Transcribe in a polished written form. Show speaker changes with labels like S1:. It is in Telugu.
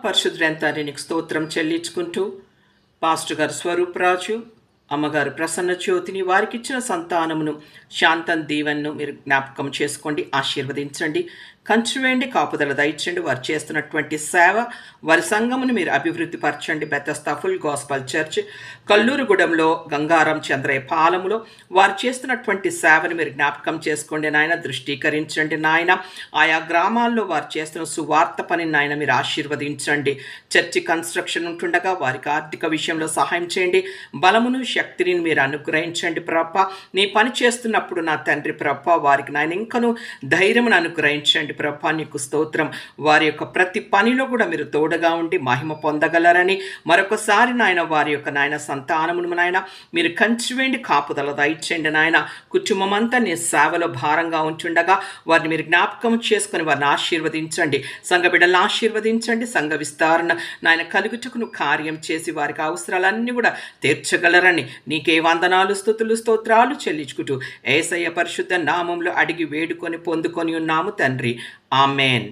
S1: పరిశుద్ధులైన తండ్రి నీకు స్తోత్రం చెల్లించుకుంటూ పాస్టర్ గారు స్వరూప్ రాజు, అమ్మగారు ప్రసన్న జ్యోతిని, వారికి ఇచ్చిన సంతానమును శాంతం దీవెన్ను మీరు జ్ఞాపకం చేసుకోండి, ఆశీర్వదించండి, కంచు వేయండి, కాపుదల దయచండి. వారు చేస్తున్నటువంటి సేవ, వారి సంఘమును మీరు అభివృద్ధి పరచండి. బెతస్తా ఫుల్ గాస్పల్ చర్చ్ కల్లూరుగూడెంలో గంగారం చంద్రయ్య పాలెంలో వారు చేస్తున్నటువంటి సేవను మీరు జ్ఞాపకం చేసుకోండి నాయన, దృష్టీకరించండి నాయన. ఆయా గ్రామాల్లో వారు చేస్తున్న సువార్త పని నాయన మీరు ఆశీర్వదించండి. చర్చి కన్స్ట్రక్షన్ ఉంటుండగా వారికి ఆర్థిక విషయంలో సహాయం చేయండి, బలమును శక్తిని మీరు అనుగ్రహించండి ప్రభ. నీ పని చేస్తున్నప్పుడు నా తండ్రి ప్రభ వారికి నాయన ఇంకను ధైర్యమును అనుగ్రహించండి ప్రభా. నీకు స్తోత్రం. వారి యొక్క ప్రతి పనిలో కూడా మీరు తోడుగా ఉండి మహిమ పొందగలరని మరొకసారి నాయన వారి యొక్క నాయన సంతానమును నాయన మీరు కంచివేయండి, కాపుదల దయచేయండి నాయన. కుటుంబం అంతా నీ సేవలో భారంగా ఉంటుండగా వారిని మీరు జ్ఞాపకం చేసుకుని వారిని ఆశీర్వదించండి. సంఘ బిడ్డలను ఆశీర్వదించండి. సంఘ విస్తరణ నాయన కలుగుటకును కార్యం చేసి వారికి అవసరాలన్నీ కూడా తీర్చగలరని నీకే వందనాలు, స్తుతులు, స్తోత్రాలు చెల్లించుకుంటూ యేసయ్య పరిశుద్ధ నామంలో అడిగి వేడుకొని పొందుకొని ఉన్నాము తండ్రి. ఆమెన్.